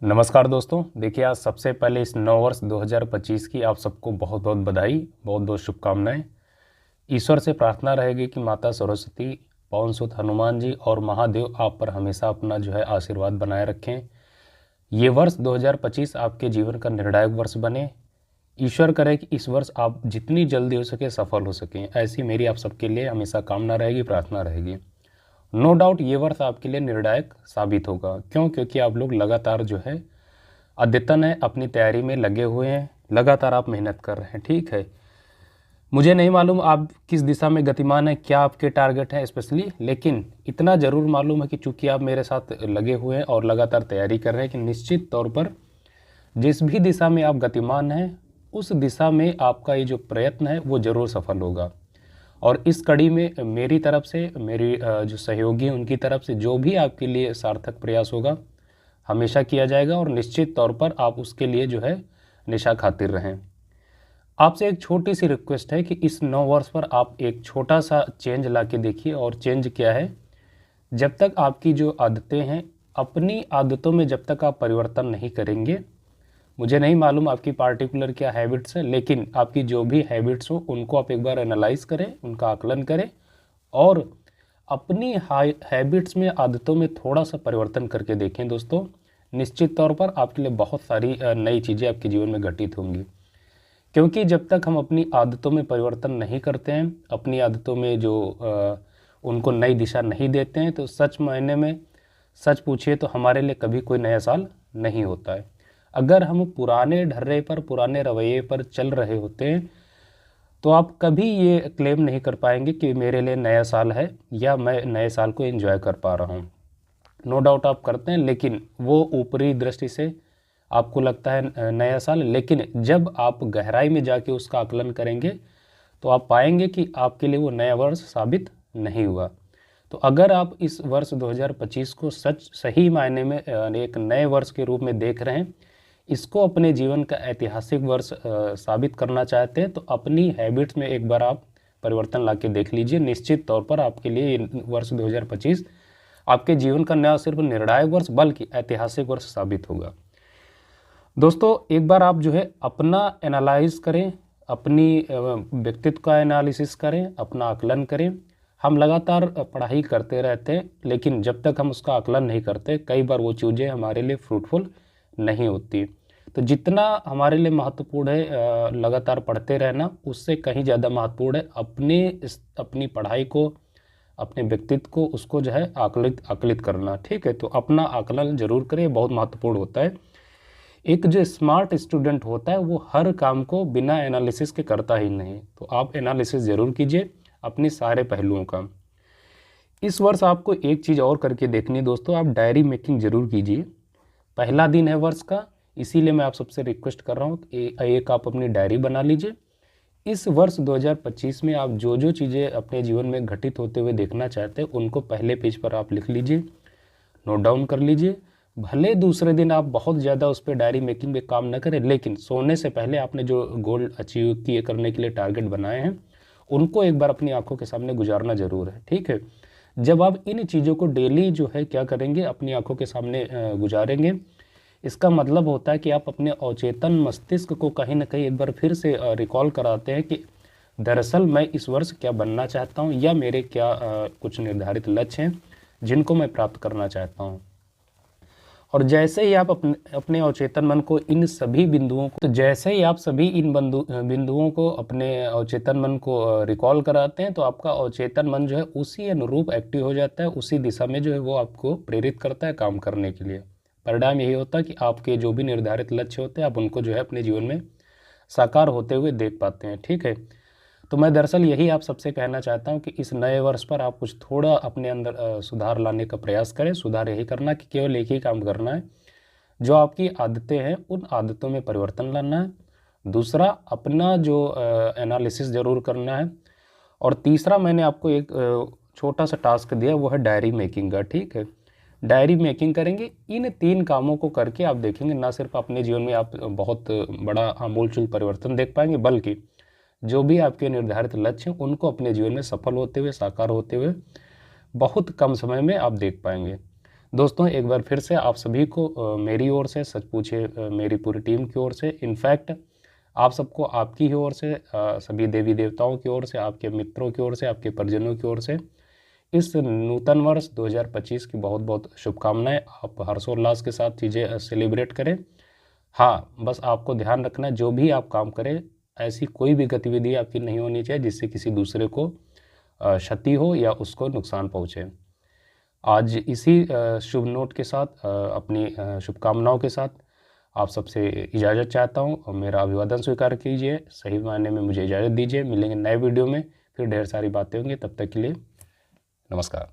नमस्कार दोस्तों, देखिए आज सबसे पहले इस नव वर्ष 2025 की आप सबको बहुत बहुत बधाई, बहुत बहुत शुभकामनाएं। ईश्वर से प्रार्थना रहेगी कि माता सरस्वती, पवन सुत हनुमान जी और महादेव आप पर हमेशा अपना आशीर्वाद बनाए रखें। ये वर्ष 2025 आपके जीवन का निर्णायक वर्ष बने। ईश्वर करे कि इस वर्ष आप जितनी जल्दी हो सके सफल हो सकें, ऐसी मेरी आप सबके लिए हमेशा कामना रहेगी, प्रार्थना रहेगी। नो डाउट ये वर्ष आपके लिए निर्णायक साबित होगा। क्यों? क्योंकि आप लोग लगातार अद्यतन है, अपनी तैयारी में लगे हुए हैं, लगातार आप मेहनत कर रहे हैं। ठीक है, मुझे नहीं मालूम आप किस दिशा में गतिमान है, क्या आपके टारगेट हैं स्पेशली, लेकिन इतना ज़रूर मालूम है कि चूंकि आप मेरे साथ लगे हुए हैं और लगातार तैयारी कर रहे हैं कि निश्चित तौर पर जिस भी दिशा में आप गतिमान हैं उस दिशा में आपका ये जो प्रयत्न है वो ज़रूर सफल होगा। और इस कड़ी में मेरी तरफ से, मेरी जो सहयोगी हैं उनकी तरफ से जो भी आपके लिए सार्थक प्रयास होगा हमेशा किया जाएगा और निश्चित तौर पर आप उसके लिए निशा खातिर रहें। आपसे एक छोटी सी रिक्वेस्ट है कि इस नव वर्ष पर आप एक छोटा सा चेंज ला के देखिए। और चेंज क्या है? जब तक आपकी जो आदतें हैं, अपनी आदतों में जब तक आप परिवर्तन नहीं करेंगे, मुझे नहीं मालूम आपकी पार्टिकुलर क्या हैबिट्स है, लेकिन आपकी जो भी हैबिट्स हो उनको आप एक बार एनालाइज करें, उनका आकलन करें और अपनी हैबिट्स में, आदतों में थोड़ा सा परिवर्तन करके देखें दोस्तों। निश्चित तौर पर आपके लिए बहुत सारी नई चीज़ें आपके जीवन में घटित होंगी। क्योंकि जब तक हम अपनी आदतों में परिवर्तन नहीं करते हैं, अपनी आदतों में उनको नई दिशा नहीं देते हैं, तो सच मायने में सच पूछिए तो हमारे लिए कभी कोई नया साल नहीं होता है। अगर हम पुराने ढर्रे पर, पुराने रवैये पर चल रहे होते हैं तो आप कभी ये क्लेम नहीं कर पाएंगे कि मेरे लिए नया साल है या मैं नए साल को एंजॉय कर पा रहा हूँ। नो डाउट आप करते हैं, लेकिन वो ऊपरी दृष्टि से आपको लगता है नया साल, लेकिन जब आप गहराई में जाके उसका आकलन करेंगे तो आप पाएंगे कि आपके लिए वो नया वर्ष साबित नहीं हुआ। तो अगर आप इस वर्ष 2025 को सही मायने में एक नए वर्ष के रूप में देख रहे हैं, इसको अपने जीवन का ऐतिहासिक वर्ष साबित करना चाहते हैं, तो अपनी हैबिट्स में एक बार आप परिवर्तन ला के देख लीजिए। निश्चित तौर पर आपके लिए वर्ष 2025 आपके जीवन का न सिर्फ निर्णायक वर्ष बल्कि ऐतिहासिक वर्ष साबित होगा। दोस्तों, एक बार आप अपना एनालाइज करें, अपनी व्यक्तित्व का एनालिसिस करें, अपना आकलन करें। हम लगातार पढ़ाई करते रहते हैं, लेकिन जब तक हम उसका आकलन नहीं करते, कई बार वो चीज़ें हमारे लिए फ्रूटफुल नहीं होती। तो जितना हमारे लिए महत्वपूर्ण है लगातार पढ़ते रहना, उससे कहीं ज़्यादा महत्वपूर्ण है अपनी पढ़ाई को, अपने व्यक्तित्व को, उसको आकलित करना। ठीक है, तो अपना आकलन जरूर करें, बहुत महत्वपूर्ण होता है। एक जो स्मार्ट स्टूडेंट होता है वो हर काम को बिना एनालिसिस के करता ही नहीं, तो आप एनालिसिस ज़रूर कीजिए अपने सारे पहलुओं का। इस वर्ष आपको एक चीज़ और करके देखनी है दोस्तों, आप डायरी मेकिंग ज़रूर कीजिए। पहला दिन है वर्ष का, इसीलिए मैं आप सबसे रिक्वेस्ट कर रहा हूँ एक आप अपनी डायरी बना लीजिए। इस वर्ष 2025 में आप जो जो चीज़ें अपने जीवन में घटित होते हुए देखना चाहते हैं उनको पहले पेज पर आप लिख लीजिए, नोट डाउन कर लीजिए। भले दूसरे दिन आप बहुत ज़्यादा उस पर डायरी मेकिंग में काम न करें, लेकिन सोने से पहले आपने जो गोल अचीव किए करने के लिए टारगेट बनाए हैं उनको एक बार अपनी आंखों के सामने गुजारना ज़रूर है। ठीक है, जब आप इन चीज़ों को डेली क्या करेंगे, अपनी आंखों के सामने गुजारेंगे, इसका मतलब होता है कि आप अपने अवचेतन मस्तिष्क को कहीं ना कहीं एक बार फिर से रिकॉल कराते हैं कि दरअसल मैं इस वर्ष क्या बनना चाहता हूँ या मेरे क्या कुछ निर्धारित लक्ष्य हैं जिनको मैं प्राप्त करना चाहता हूँ। और जैसे ही आप अपने अवचेतन मन को इन सभी बिंदुओं को, तो जैसे ही आप सभी इन बिंदुओं को अपने अवचेतन मन को रिकॉल कराते हैं, तो आपका अवचेतन मन उसी अनुरूप एक्टिव हो जाता है, उसी दिशा में वो आपको प्रेरित करता है काम करने के लिए। परिणाम यही होता है कि आपके जो भी निर्धारित लक्ष्य होते हैं आप उनको अपने जीवन में साकार होते हुए देख पाते हैं। ठीक है, तो मैं दरअसल यही आप सबसे कहना चाहता हूं कि इस नए वर्ष पर आप कुछ थोड़ा अपने अंदर सुधार लाने का प्रयास करें। सुधार यही करना कि केवल एक ही काम करना है, जो आपकी आदतें हैं उन आदतों में परिवर्तन लाना है। दूसरा, अपना जो एनालिसिस ज़रूर करना है। और तीसरा, मैंने आपको एक छोटा सा टास्क दिया, वो है डायरी मेकिंग का। ठीक है, डायरी मेकिंग करेंगे। इन 3 कामों को करके आप देखेंगे ना सिर्फ अपने जीवन में आप बहुत बड़ा आमूलचूल परिवर्तन देख पाएंगे, बल्कि जो भी आपके निर्धारित लक्ष्य हैं उनको अपने जीवन में सफल होते हुए, साकार होते हुए बहुत कम समय में आप देख पाएंगे। दोस्तों एक बार फिर से आप सभी को मेरी ओर से, सच पूछे मेरी पूरी टीम की ओर से, इनफैक्ट आप सबको आपकी ही ओर से, सभी देवी देवताओं की ओर से, आपके मित्रों की ओर से, आपके परिजनों की ओर से इस नूतन वर्ष 2025 की बहुत बहुत शुभकामनाएं। आप हर्षोल्लास के साथ चीज़ें सेलिब्रेट करें। हाँ, बस आपको ध्यान रखना है जो भी आप काम करें, ऐसी कोई भी गतिविधि आपकी नहीं होनी चाहिए जिससे किसी दूसरे को क्षति हो या उसको नुकसान पहुँचे। आज इसी शुभ नोट के साथ, अपनी शुभकामनाओं के साथ आप सबसे इजाज़त चाहता हूँ और मेरा अभिवादन स्वीकार कीजिए। सही मायने में मुझे इजाज़त दीजिए। मिलेंगे नए वीडियो में, फिर ढेर सारी बातें होंगी। तब तक के लिए नमस्कार।